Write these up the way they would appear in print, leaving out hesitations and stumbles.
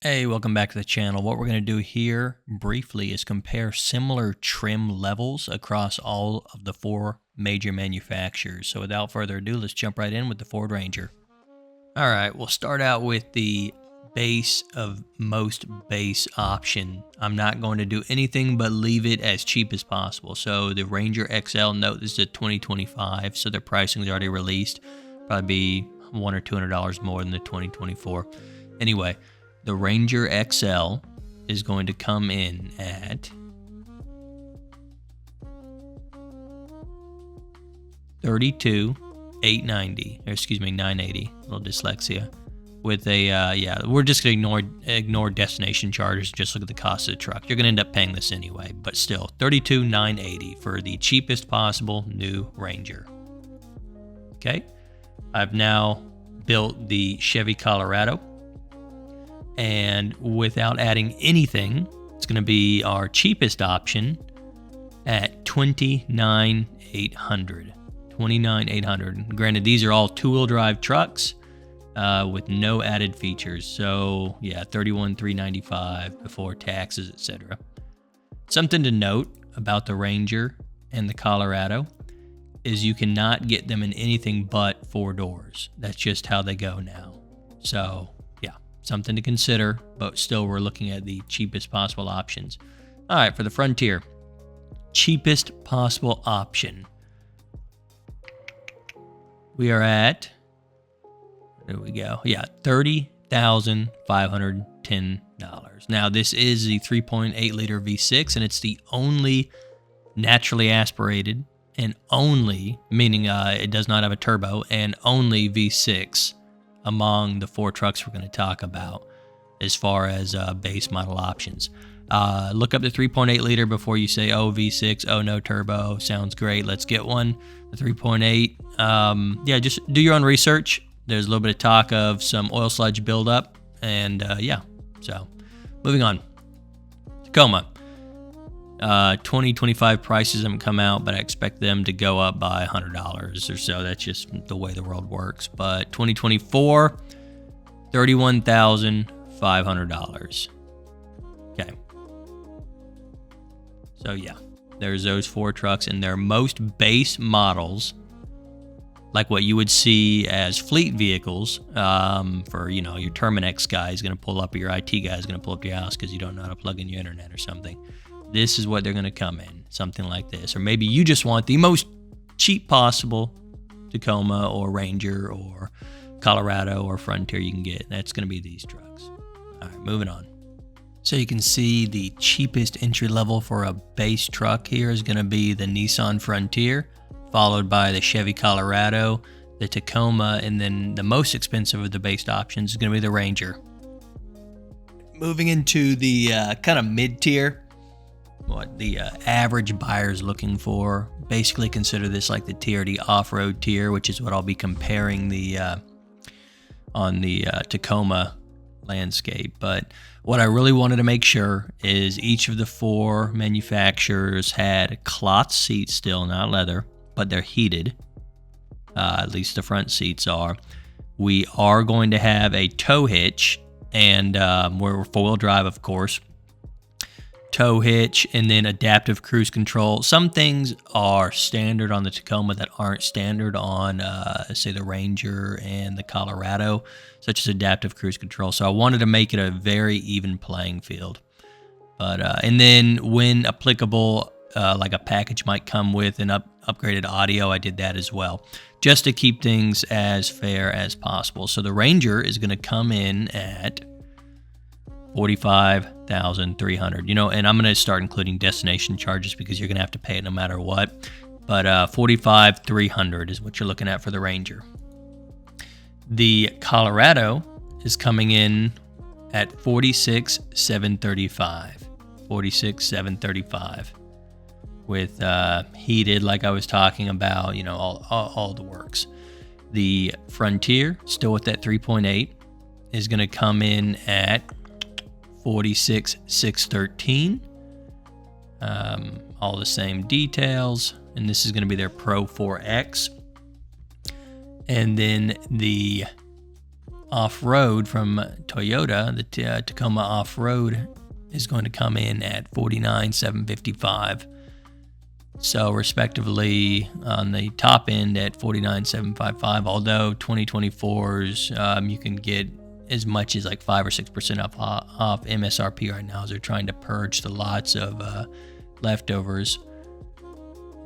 Hey, welcome back to the channel. What we're going to do here briefly is compare similar trim levels across all of the four major manufacturers. So without further ado, let's jump right in with the Ford Ranger. All right, we'll start out with the base of most base option. I'm not going to do anything but leave it as cheap as possible. So the Ranger XL, note this is a 2025, so their pricing is already released. Probably be $100 or $200 more than the 2024. Anyway, the Ranger XL is going to come in at $32,890, or excuse me, $980. A little dyslexia. With a we're just gonna ignore destination charges. Just look at the cost of the truck. You're gonna end up paying this anyway, but still, $32,980 for the cheapest possible new Ranger. Okay, I've now built the Chevy Colorado. And without adding anything, it's going to be our cheapest option at $29,800. $29,800. Granted, these are all two-wheel drive trucks with no added features. So yeah, $31,395 before taxes, etc. Something to note about the Ranger and the Colorado is you cannot get them in anything but four doors. That's just how they go now. So something to consider, but still we're looking at the cheapest possible options. All right, for the Frontier, cheapest possible option. We are at, there we go, yeah, $30,510. Now, this is the 3.8 liter V6, and it's the only naturally aspirated and only, meaning it does not have a turbo, and only V6 among the four trucks we're going to talk about as far as base model options. Look up the 3.8 liter before you say, oh, V6, oh, no turbo, sounds great, let's get one. The 3.8, yeah, just do your own research. There's a little bit of talk of some oil sludge buildup, and yeah, so moving on. Tacoma. 2025 prices haven't come out, but I expect them to go up by $100 or so. That's just the way the world works. But 2024, $31,500. Okay. So yeah, there's those four trucks, and their most base models, like what you would see as fleet vehicles, for your Terminex guy is going to pull up, or your IT guy is going to pull up to your house because you don't know how to plug in your internet or something. This is what they're going to come in, something like this. Or maybe you just want the most cheap possible Tacoma or Ranger or Colorado or Frontier you can get. That's going to be these trucks. All right, moving on. So you can see the cheapest entry level for a base truck here is going to be the Nissan Frontier, followed by the Chevy Colorado, the Tacoma, and then the most expensive of the base options is going to be the Ranger. Moving into the kind of mid-tier, what the average buyer's looking for. Basically consider this like the TRD off-road tier, which is what I'll be comparing the on the Tacoma landscape. But what I really wanted to make sure is each of the four manufacturers had cloth seats still, not leather, but they're heated. At least the front seats are. We are going to have a tow hitch, and we're four-wheel drive, of course. Tow hitch, and then adaptive cruise control. Some things are standard on the Tacoma that aren't standard on, say, the Ranger and the Colorado, such as adaptive cruise control. So I wanted to make it a very even playing field. But and then when applicable, like a package might come with an upgraded audio, I did that as well, just to keep things as fair as possible. So the Ranger is going to come in at $45,300, and I'm going to start including destination charges because you're going to have to pay it no matter what. But $45,300 is what you're looking at for the Ranger. The Colorado is coming in at $46,735. $46,735 with heated, like I was talking about, all the works. The Frontier, still with that 3.8, is going to come in at $46,613. All the same details, and this is going to be their Pro 4X. And then the off-road from Toyota, the Tacoma off-road, is going to come in at $49,755. So respectively on the top end at $49,755, although 2024s you can get as much as like 5 or 6% off MSRP right now as they're trying to purge the lots of leftovers.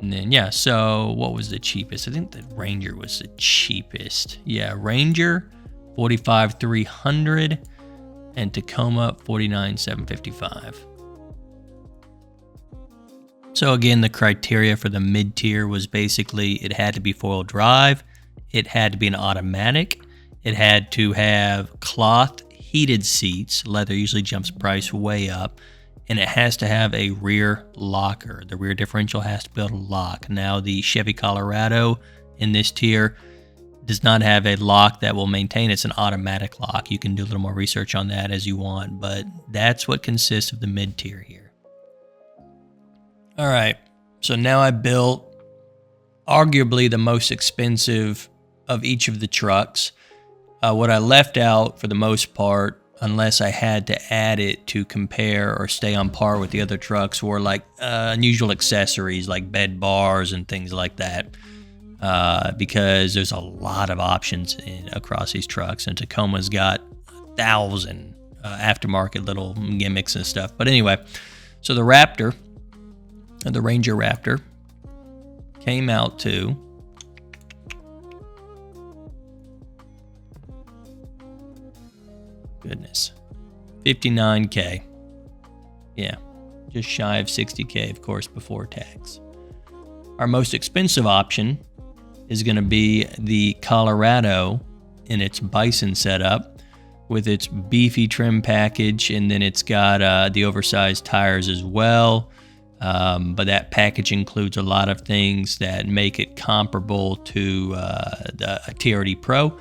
And then so what was the cheapest? I think the Ranger was the cheapest. Yeah, Ranger $45,300 and Tacoma $49,755. So again, the criteria for the mid-tier was basically it had to be four-wheel drive, it had to be an automatic, it had to have cloth heated seats, leather usually jumps price way up, and it has to have a rear locker. The rear differential has to be able to lock. Now the Chevy Colorado in this tier does not have a lock that will maintain. It's an automatic lock. You can do a little more research on that as you want, but that's what consists of the mid-tier here. All right, so now I built arguably the most expensive of each of the trucks. What I left out for the most part, unless I had to add it to compare or stay on par with the other trucks, were like unusual accessories like bed bars and things like that, because there's a lot of options across these trucks, and Tacoma's got 1,000 aftermarket little gimmicks and stuff. But anyway, so the Raptor, the Ranger Raptor, came out to $59K. Yeah, just shy of $60K, of course, before tax. Our most expensive option is going to be the Colorado in its Bison setup with its beefy trim package, and then it's got the oversized tires as well. But that package includes a lot of things that make it comparable to a TRD Pro.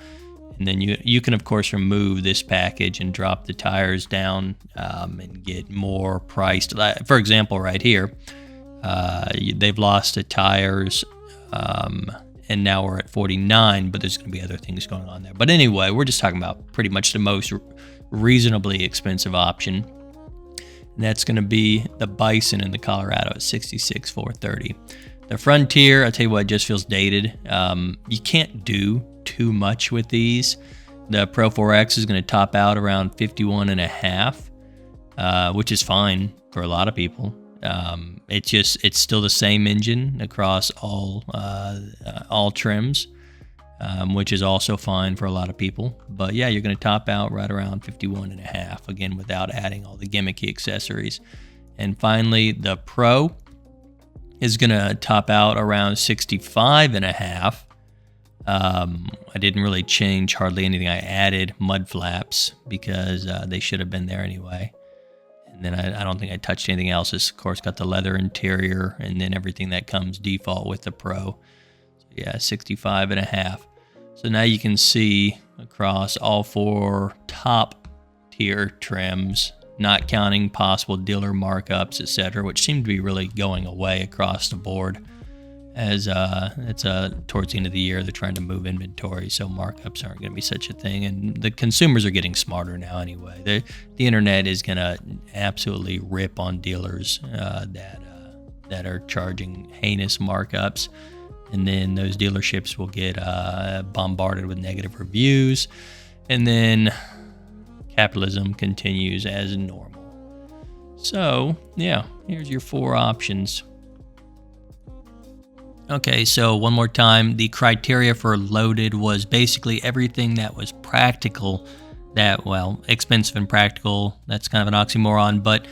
And then you can, of course, remove this package and drop the tires down and get more priced. For example, right here, they've lost the tires, and now we're at 49, but there's going to be other things going on there. But anyway, we're just talking about pretty much the most reasonably expensive option. And that's going to be the Bison in the Colorado at $66,430. The Frontier, I'll tell you what, it just feels dated. You can't do too much with these. The Pro 4X is going to top out around 51.5, which is fine for a lot of people. It's still the same engine across all trims, which is also fine for a lot of people. But yeah, you're going to top out right around 51.5, again, without adding all the gimmicky accessories. And finally, the Pro is going to top out around 65.5. I didn't really change hardly anything. I added mud flaps because they should have been there anyway. And then I don't think I touched anything else. It's, of course, got the leather interior and then everything that comes default with the Pro. So yeah, 65.5. So now you can see across all four top tier trims, not counting possible dealer markups, etc., which seem to be really going away across the board. As it's towards the end of the year, they're trying to move inventory, so markups aren't going to be such a thing. And the consumers are getting smarter now anyway. The internet is going to absolutely rip on dealers that are charging heinous markups. And then those dealerships will get bombarded with negative reviews. And then capitalism continues as normal. So, yeah, here's your four options. Okay, so one more time, the criteria for loaded was basically everything that was practical, expensive and practical, that's kind of an oxymoron, but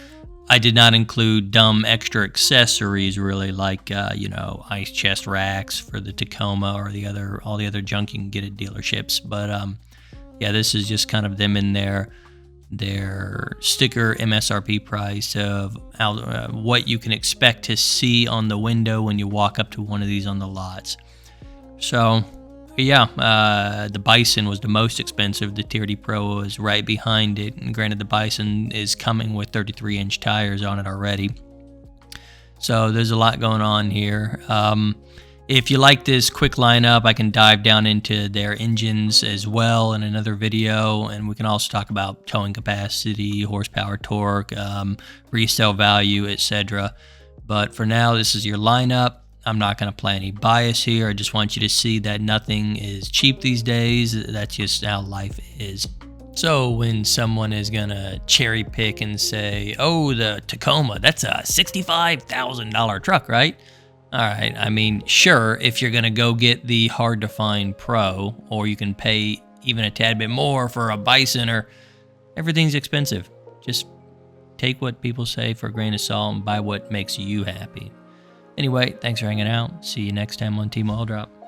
I did not include dumb extra accessories really, like, ice chest racks for the Tacoma or all the other junk you can get at dealerships. But yeah, this is just kind of them in their sticker MSRP price of what you can expect to see on the window when you walk up to one of these on the lots. So yeah, the Bison was the most expensive. The TRD Pro was right behind it. And granted, the Bison is coming with 33-inch tires on it already. So there's a lot going on here. If you like this quick lineup, I can dive down into their engines as well in another video, and we can also talk about towing capacity, horsepower, torque, resale value, etc. But for now, this is your lineup. I'm not going to play any bias here. I just want you to see that nothing is cheap these days. That's just how life is. So when someone is going to cherry pick and say, oh, the Tacoma, that's a $65,000 truck, right? All right, I mean, sure, if you're going to go get the hard-to-find Pro, or you can pay even a tad bit more for a Bison, or everything's expensive. Just take what people say for a grain of salt and buy what makes you happy. Anyway, thanks for hanging out. See you next time on Team Oil Drop.